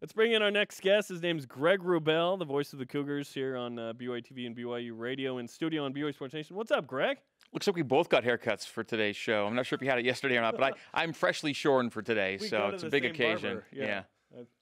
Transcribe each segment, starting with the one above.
Let's bring in our next guest. His name's Greg Wrubell, the voice of the Cougars here on BYUtv and BYU Radio in studio on BYU Sports Nation. What's up, Greg? Looks like we both got haircuts for today's show. I'm not sure if you had it yesterday or not, but I'm freshly shorn for today, so it's a big occasion. Yeah.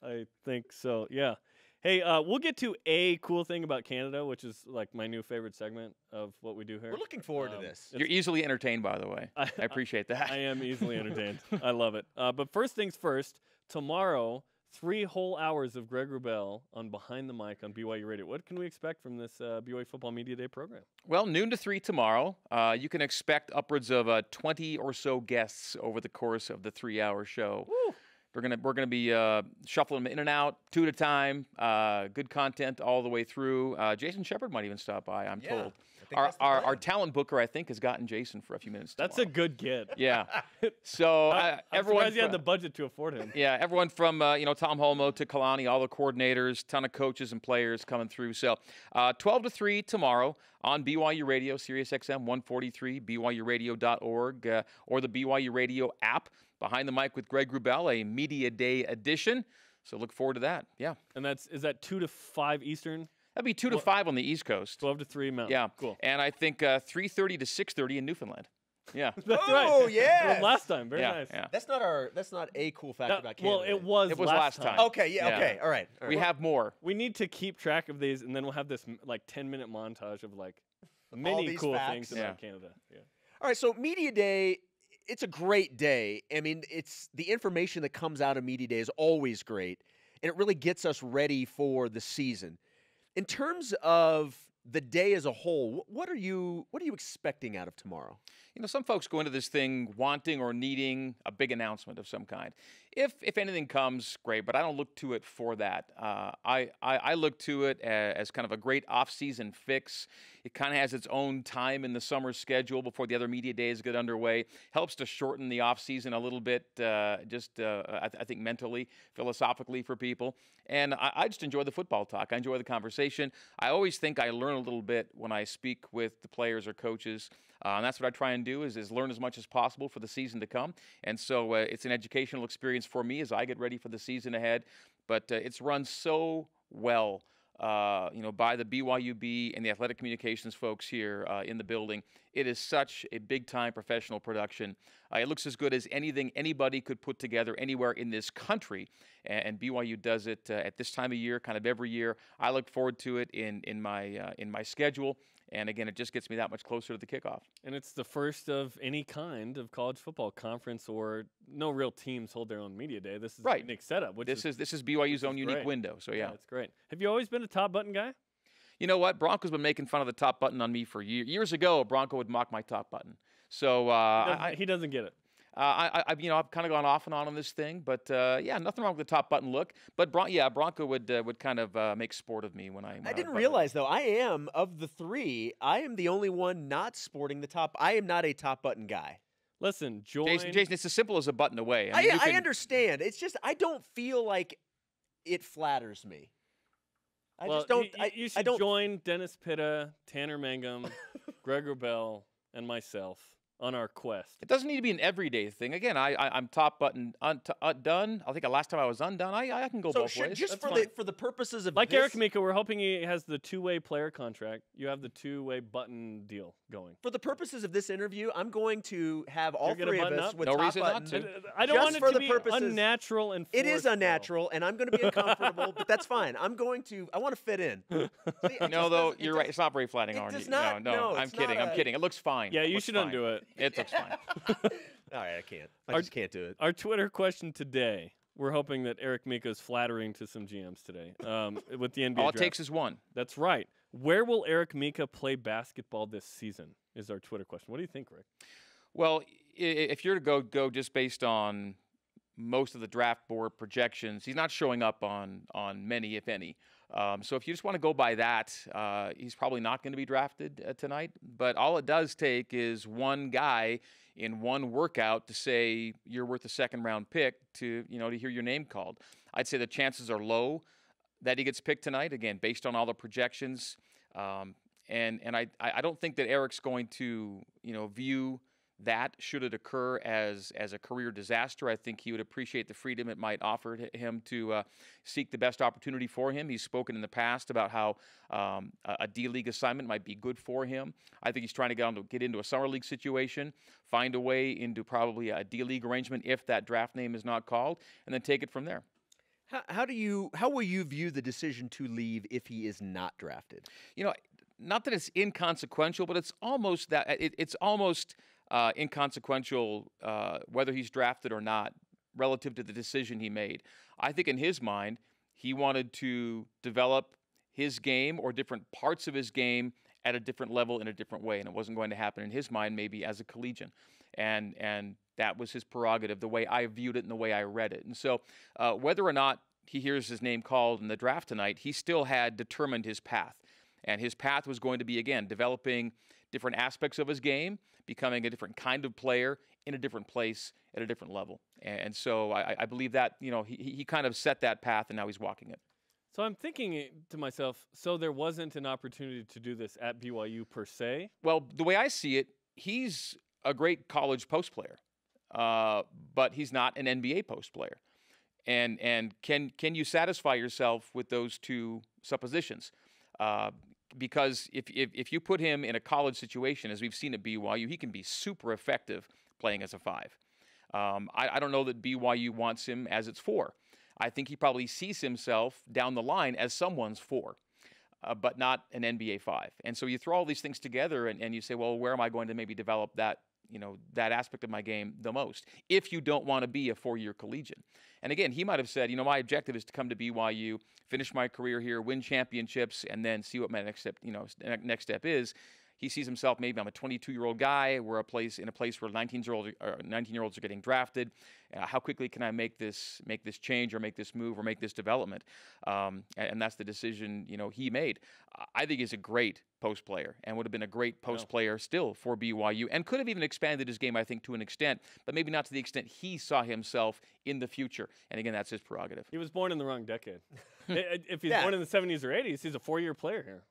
I think so, yeah. Hey, we'll get to a cool thing about Canada, which is like my new favorite segment of what we do here. We're looking forward to this. You're easily entertained, by the way. I appreciate that. I am easily entertained. I love it. But first things first, tomorrow, 3 whole hours of Greg Wrubell on Behind the Mic on BYU Radio. What can we expect from this BYU Football Media Day program? Well, noon to 3 tomorrow. You can expect upwards of 20 or so guests over the course of the 3-hour show. Woo. We're gonna be shuffling them in and out, 2 at a time. Good content all the way through. Jason Shepard might even stop by, I'm told. Our talent booker, I think, has gotten Jason for a few minutes tomorrow. That's a good get. Yeah. So I'm everyone surprised you had the budget to afford him. Yeah, everyone from Tom Holmo to Kalani, all the coordinators, ton of coaches and players coming through. So 12 to 3 tomorrow on BYU Radio, Sirius XM 143, BYURadio.org, or the BYU Radio app. Behind the Mic with Greg Wrubell, a Media Day edition. So look forward to that. Yeah. And is that 2 to 5 Eastern? That'd be 2 to 5 on the East Coast. 12 to 3 Mountain. Yeah. Cool. And I think 3:30 to 6:30 in Newfoundland. Yeah. That's right. Oh, yeah. Last time. Very nice. Yeah. That's not a cool fact about Canada. Well, it was last time. Okay, yeah, okay. All right. We have more. We need to keep track of these, and then we'll have this like 10-minute montage of like many these cool facts. things about Canada. Yeah. All right, so Media Day, it's a great day. I mean, it's the information that comes out of Media Day is always great, and it really gets us ready for the season. In terms of the day as a whole, what are you expecting out of tomorrow? Some folks go into this thing wanting or needing a big announcement of some kind. If anything comes, great, but I don't look to it for that. I look to it as kind of a great off-season fix. It kind of has its own time in the summer schedule before the other media days get underway. Helps to shorten the off-season a little bit, I think mentally, philosophically for people. And I just enjoy the football talk. I enjoy the conversation. I always think I learn a little bit when I speak with the players or coaches. And that's what I try and do is learn as much as possible for the season to come. And so it's an educational experience for me as I get ready for the season ahead. But it's run so well, by the BYUB and the athletic communications folks here in the building. It is such a big-time professional production. It looks as good as anything anybody could put together anywhere in this country. And BYU does it at this time of year, kind of every year. I look forward to it in my schedule. And again, it just gets me that much closer to the kickoff. And it's the first of any kind of college football conference, or no real teams hold their own media day. This is a unique setup. This is BYU's own unique window. So yeah, it's great. Have you always been a top button guy? You know what? Bronco's been making fun of the top button on me for years. Years ago, Bronco would mock my top button. So he doesn't get it. I've kind of gone off and on this thing, but nothing wrong with the top button look. But Bronco would kind of make sport of me when I didn't realize though. I am of the three. I am the only one not sporting the top. I am not a top button guy. Listen, Jason, it's as simple as a button away. I understand. It's just I don't feel like it flatters me. You should join Dennis Pitta, Tanner Mangum, Greg Wrubell, and myself on our quest. It doesn't need to be an everyday thing. Again, I'm top button done. I think the last time I was undone. I can go both ways. Just for the purposes of like Eric Mika, we're hoping he has the 2-way player contract. You have the 2-way button deal going. For the purposes of this interview, I'm going to have all three of us with no top reason buttons. not to. I don't want it to be unnatural and forced. It is unnatural, and I'm going to be uncomfortable, but that's fine. I want to fit in. Though you're right. It's not very flattering, it Arnie. does not. No, I'm kidding. I'm kidding. It looks fine. Yeah, you should undo it. It looks fine. All right, I can't. I just can't do it. Our Twitter question today, we're hoping that Eric Mika is flattering to some GMs today with the NBA All draft. it takes is one. That's right. Where will Eric Mika play basketball this season is our Twitter question. What do you think, Rick? Well, if you're to go just based on most of the draft board projections, he's not showing up on many, if any. So if you just want to go by that, he's probably not going to be drafted tonight. But all it does take is one guy in one workout to say you're worth a second-round pick to hear your name called. I'd say the chances are low that he gets picked tonight, again, based on all the projections. And I don't think that Eric's going to, view that should it occur as a career disaster. I think he would appreciate the freedom it might offer him to seek the best opportunity for him. He's spoken in the past about how a D-League assignment might be good for him. I think he's trying to get into a summer league situation, find a way into probably a D-League arrangement if that draft name is not called, and then take it from there. How will you view the decision to leave if he is not drafted? You know, not that it's inconsequential, but it's almost that it's almost inconsequential whether he's drafted or not relative to the decision he made. I think in his mind, he wanted to develop his game or different parts of his game at a different level in a different way, and it wasn't going to happen in his mind maybe as a collegian. And that was his prerogative, the way I viewed it and the way I read it. And so whether or not he hears his name called in the draft tonight, he still had determined his path. And his path was going to be, again, developing different aspects of his game, becoming a different kind of player in a different place at a different level. And so I believe that, you know, he kind of set that path and now he's walking it. So I'm thinking to myself, so there wasn't an opportunity to do this at BYU per se? Well, the way I see it, he's a great college post player, but he's not an NBA post player. And can you satisfy yourself with those two suppositions? Because if you put him in a college situation, as we've seen at BYU, he can be super effective playing as a 5. I don't know that BYU wants him as its 4. I think he probably sees himself down the line as someone's 4, but not an NBA 5. And so you throw all these things together and you say, well, where am I going to maybe develop that, you know, that aspect of my game the most, if you don't want to be a 4-year collegian? And again, he might have said, you know, my objective is to come to BYU, finish my career here, win championships, and then see what my next step, next step is. He sees himself, maybe I'm a 22-year-old guy. We're in a place where 19-year-olds are getting drafted. How quickly can I make this change or make this move or make this development? And that's the decision, you know, he made. I think he's a great post player and would have been a great post player still for BYU and could have even expanded his game, I think, to an extent, but maybe not to the extent he saw himself in the future. And again, that's his prerogative. He was born in the wrong decade. If he's born in the 70s or 80s, he's a 4-year player here.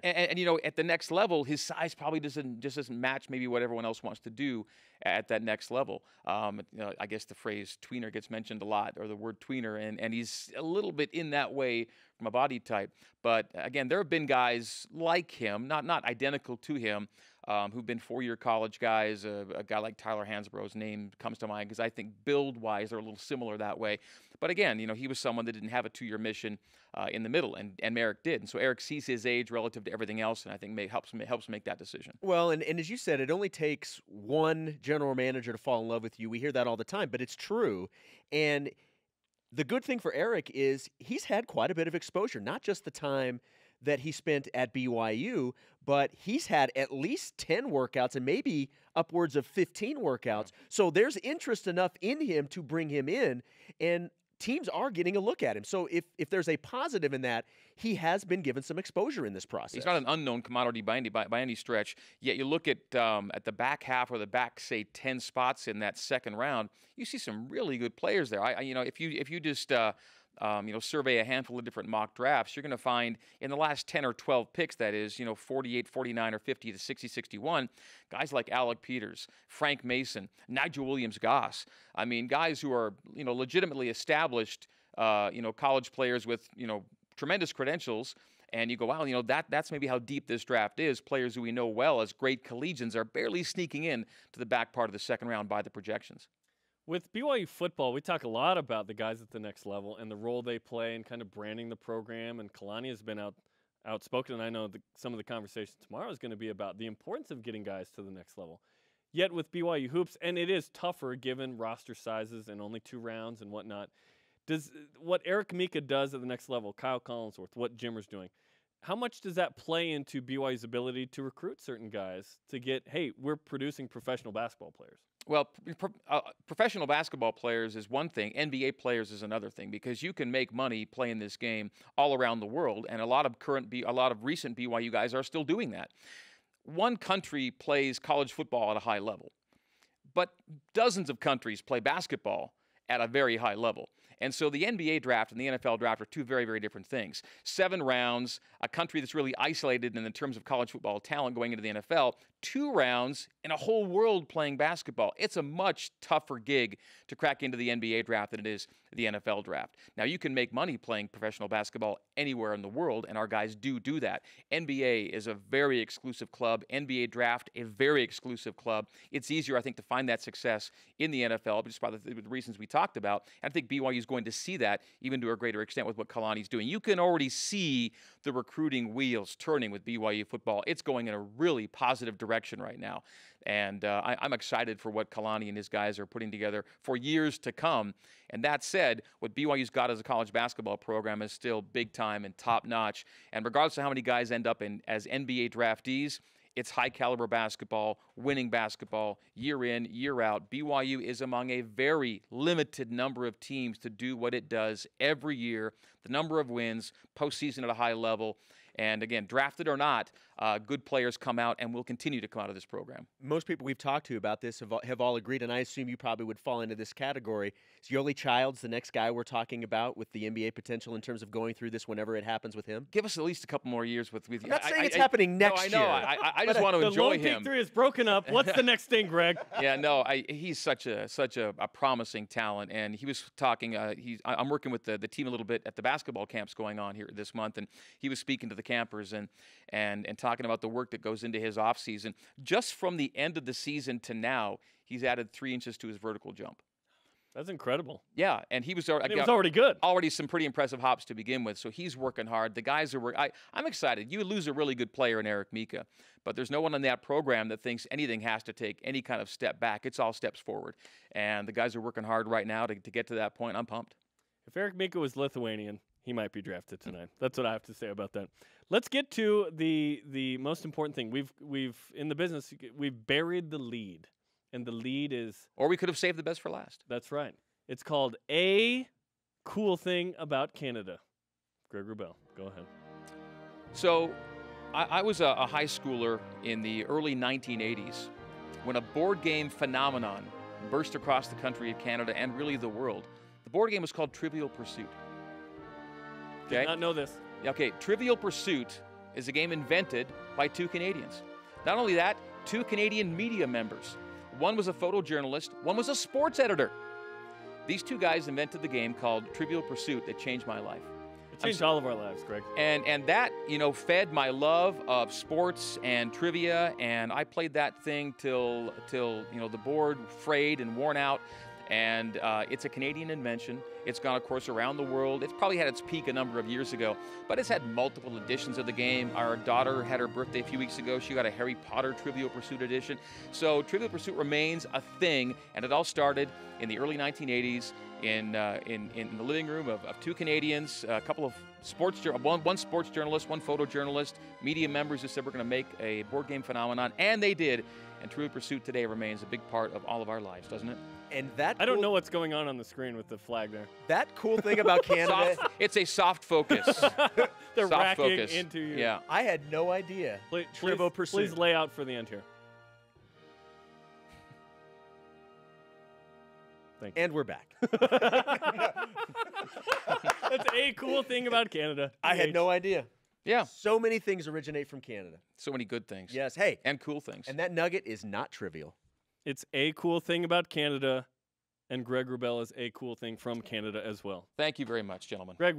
And you know, at the next level, his size probably doesn't match maybe what everyone else wants to do at that next level. You know, I guess the phrase tweener gets mentioned a lot, or the word tweener, and he's a little bit in that way from a body type. But again, there have been guys like him, not identical to him, who've been 4-year college guys. A guy like Tyler Hansborough's name comes to mind because I think build-wise they're a little similar that way. But again, you know, he was someone that didn't have a 2-year mission in the middle, and Eric did. And so Eric sees his age relative to everything else, and I think helps make that decision. Well, and as you said, it only takes one general manager to fall in love with you. We hear that all the time, but it's true. And the good thing for Eric is he's had quite a bit of exposure, not just the time that he spent at BYU, but he's had at least 10 workouts and maybe upwards of 15 workouts. So there's interest enough in him to bring him in, and teams are getting a look at him. So if there's a positive in that, he has been given some exposure in this process. He's not an unknown commodity by any stretch. Yet you look at the back half or the back, say, 10 spots in that second round, you see some really good players there. You know, if you just survey a handful of different mock drafts, you're going to find in the last 10 or 12 picks, that is, 48, 49, or 50 to 60, 61, guys like Alec Peters, Frank Mason, Nigel Williams-Goss. I mean, guys who are, legitimately established, college players with, tremendous credentials. And you go, wow, that's maybe how deep this draft is. Players who we know well as great collegians are barely sneaking in to the back part of the second round by the projections. With BYU football, we talk a lot about the guys at the next level and the role they play in kind of branding the program. And Kalani has been outspoken, and I know some of the conversation tomorrow is going to be about the importance of getting guys to the next level. Yet with BYU hoops, and it is tougher given roster sizes and only 2 rounds and whatnot, does what Eric Mika does at the next level, Kyle Collinsworth, what Jimmer's doing, how much does that play into BYU's ability to recruit certain guys to get, hey, we're producing professional basketball players? Well, professional basketball players is one thing. NBA players is another thing, because you can make money playing this game all around the world, and a lot of recent BYU guys are still doing that. One country plays college football at a high level, but dozens of countries play basketball at a very high level. And so the NBA draft and the NFL draft are two very, very different things. 7 rounds, a country that's really isolated in the terms of college football talent going into the NFL, 2 rounds and a whole world playing basketball. It's a much tougher gig to crack into the NBA draft than it is the NFL draft. Now, you can make money playing professional basketball anywhere in the world, and our guys do that. NBA is a very exclusive club. NBA draft, a very exclusive club. It's easier, I think, to find that success in the NFL, just by the reasons we talked about. And I think BYU is going to see that even to a greater extent with what Kalani's doing. You can already see the recruiting wheels turning with BYU football. It's going in a really positive direction right now. And I'm excited for what Kalani and his guys are putting together for years to come. And that said, what BYU's got as a college basketball program is still big time and top notch. And regardless of how many guys end up as NBA draftees, it's high caliber basketball, winning basketball, year in, year out. BYU is among a very limited number of teams to do what it does every year. The number of wins, postseason at a high level. And again, drafted or not, good players come out and will continue to come out of this program. Most people we've talked to about this have all agreed, and I assume you probably would fall into this category. Is Yoli Childs the next guy we're talking about with the NBA potential in terms of going through this whenever it happens with him? Give us at least a couple more years with I'm not saying it's happening next year. No, I know. I just want to enjoy him. The Lone Peak 3 is broken up. What's the next thing, Greg? Yeah, no, he's such a promising talent, and he was talking. I'm working with the team a little bit at the basketball camps going on here this month, and he was speaking to the campers and talking about the work that goes into his off season. Just from the end of the season to now, he's added 3 inches to his vertical jump. That's incredible. Yeah, and he was already good. Already some pretty impressive hops to begin with, so he's working hard. The guys are working. I'm excited. You lose a really good player in Eric Mika, but there's no one in that program that thinks anything has to take any kind of step back. It's all steps forward, and the guys are working hard right now to get to that point. I'm pumped. If Eric Mika was Lithuanian, he might be drafted tonight. That's what I have to say about that. Let's get to the most important thing. We've in the business, we've buried the lead. And the lead is... Or we could have saved the best for last. That's right. It's called A Cool Thing About Canada. Greg Wrubell, go ahead. So I was a high schooler in the early 1980s when a board game phenomenon burst across the country of Canada and really the world. The board game was called Trivial Pursuit. Okay? Did not know this. Okay, Trivial Pursuit is a game invented by 2 Canadians. Not only that, 2 Canadian media members. One was a photojournalist, one was a sports editor. These 2 guys invented the game called Trivial Pursuit that changed my life. It changed all of our lives, Greg. And that, fed my love of sports and trivia, and I played that thing till the board frayed and worn out. And it's a Canadian invention. It's gone, of course, around the world. It's probably had its peak a number of years ago, but it's had multiple editions of the game. Our daughter had her birthday a few weeks ago. She got a Harry Potter Trivial Pursuit edition. So Trivial Pursuit remains a thing, and it all started in the early 1980s in the living room of 2 Canadians, a couple of one sports journalist, one photojournalist, media members who said we're going to make a board game phenomenon, and they did. And Trivial Pursuit today remains a big part of all of our lives, doesn't it? And that I don't know what's going on the screen with the flag there. That cool thing about Canada, it's a soft focus. They're soft racking focus. into you. Yeah. I had no idea. Trivial Pursuit. Please lay out for the end here. Thank you. And we're back. That's a cool thing about Canada. I had no idea. Yeah. So many things originate from Canada. So many good things. Yes. Hey. And cool things. And that nugget is not trivial. It's a cool thing about Canada, and Greg Wrubell is a cool thing from Canada as well. Thank you very much, gentlemen. Greg,